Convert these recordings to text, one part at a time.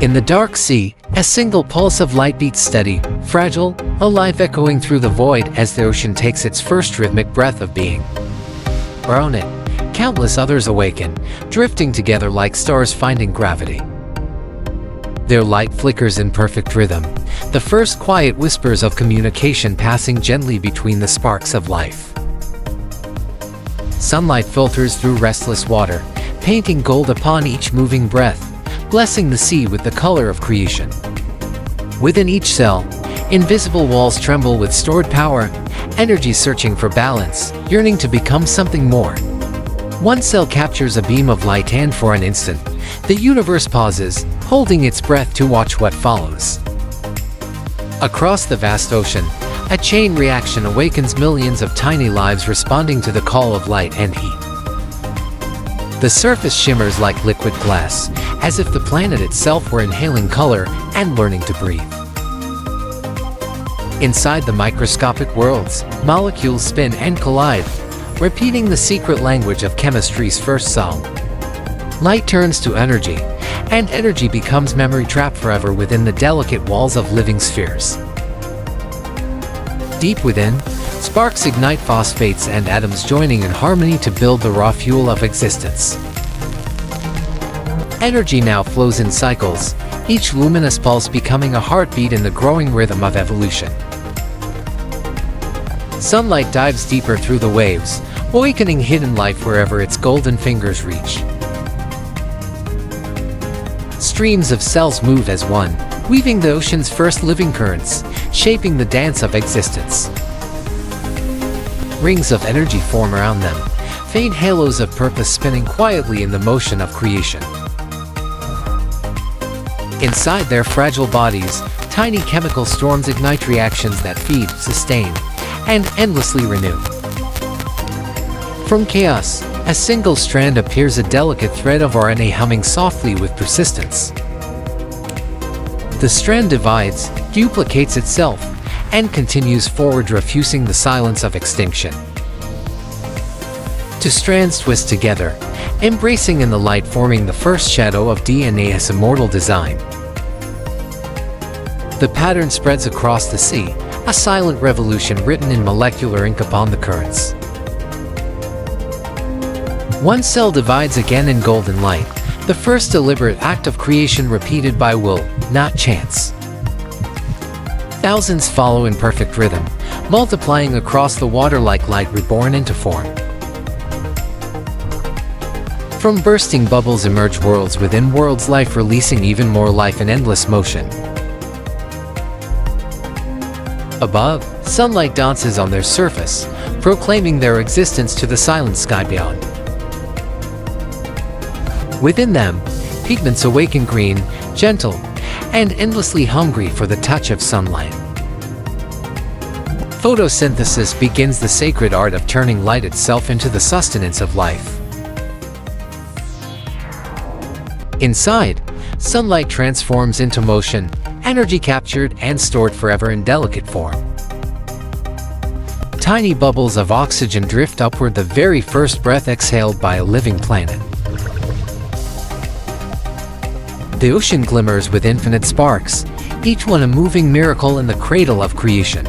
In the dark sea, a single pulse of light beats steady, fragile, alive, echoing through the void as the ocean takes its first rhythmic breath of being. Around it, countless others awaken, drifting together like stars finding gravity. Their light flickers in perfect rhythm, the first quiet whispers of communication passing gently between the sparks of life. Sunlight filters through restless water, painting gold upon each moving breath, blessing the sea with the color of creation. Within each cell, invisible walls tremble with stored power, energy searching for balance, yearning to become something more. One cell captures a beam of light and for an instant, the universe pauses, holding its breath to watch what follows. Across the vast ocean, a chain reaction awakens millions of tiny lives responding to the call of light and heat. The surface shimmers like liquid glass, as if the planet itself were inhaling color and learning to breathe. Inside the microscopic worlds, molecules spin and collide, repeating the secret language of chemistry's first song. Light turns to energy, and energy becomes memory trapped forever within the delicate walls of living spheres. Deep within, sparks ignite phosphates and atoms joining in harmony to build the raw fuel of existence. Energy now flows in cycles, each luminous pulse becoming a heartbeat in the growing rhythm of evolution. Sunlight dives deeper through the waves, awakening hidden life wherever its golden fingers reach. Streams of cells move as one, weaving the ocean's first living currents, shaping the dance of existence. Rings of energy form around them, faint halos of purpose spinning quietly in the motion of creation. Inside their fragile bodies, tiny chemical storms ignite reactions that feed, sustain, and endlessly renew. From chaos, a single strand appears, a delicate thread of RNA humming softly with persistence. The strand divides, duplicates itself, and continues forward, refusing the silence of extinction. Two strands twist together, embracing in the light, forming the first shadow of DNA's immortal design. The pattern spreads across the sea, a silent revolution written in molecular ink upon the currents. One cell divides again in golden light, the first deliberate act of creation repeated by will, not chance. Thousands follow in perfect rhythm, multiplying across the water like light reborn into form. From bursting bubbles emerge worlds within worlds, life releasing even more life in endless motion. Above, sunlight dances on their surface, proclaiming their existence to the silent sky beyond. Within them, pigments awaken green, gentle, and endlessly hungry for the touch of sunlight. Photosynthesis begins, the sacred art of turning light itself into the sustenance of life. Inside, sunlight transforms into motion, energy captured and stored forever in delicate form. Tiny bubbles of oxygen drift upward, the very first breath exhaled by a living planet. The ocean glimmers with infinite sparks, each one a moving miracle in the cradle of creation.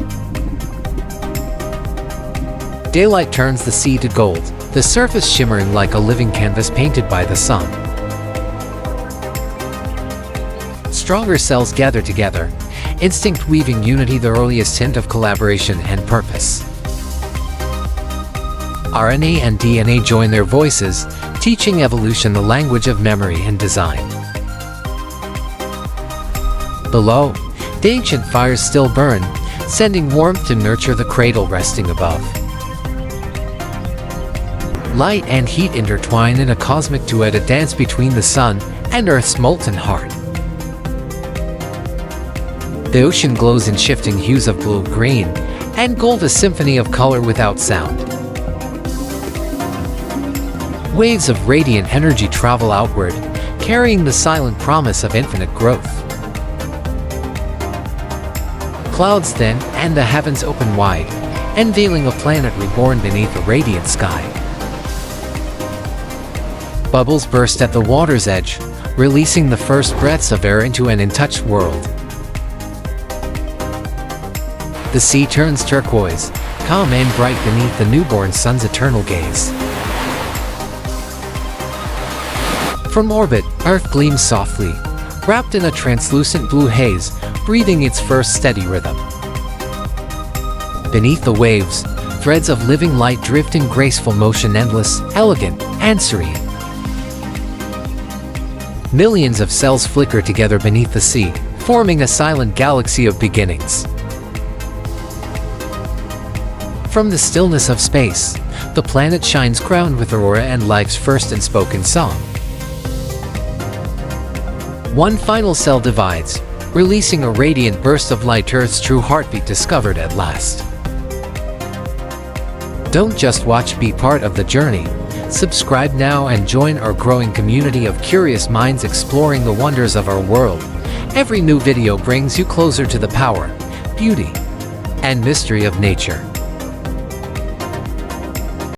Daylight turns the sea to gold, the surface shimmering like a living canvas painted by the sun. Stronger cells gather together, instinct weaving unity, the earliest hint of collaboration and purpose. RNA and DNA join their voices, teaching evolution the language of memory and design. Below, the ancient fires still burn, sending warmth to nurture the cradle resting above. Light and heat intertwine in a cosmic duet, a dance between the sun and Earth's molten heart. The ocean glows in shifting hues of blue, green, and gold, a symphony of color without sound. Waves of radiant energy travel outward, carrying the silent promise of infinite growth. Clouds thin and the heavens open wide, unveiling a planet reborn beneath a radiant sky. Bubbles burst at the water's edge, releasing the first breaths of air into an untouched world. The sea turns turquoise, calm and bright beneath the newborn sun's eternal gaze. From orbit, Earth gleams softly, wrapped in a translucent blue haze, breathing its first steady rhythm. Beneath the waves, threads of living light drift in graceful motion, endless, elegant, and serene. Millions of cells flicker together beneath the sea, forming a silent galaxy of beginnings. From the stillness of space, the planet shines crowned with aurora and life's first unspoken song. One final cell divides, releasing a radiant burst of light, Earth's true heartbeat discovered at last. Don't just watch, be part of the journey. Subscribe now and join our growing community of curious minds exploring the wonders of our world. Every new video brings you closer to the power, beauty, and mystery of nature.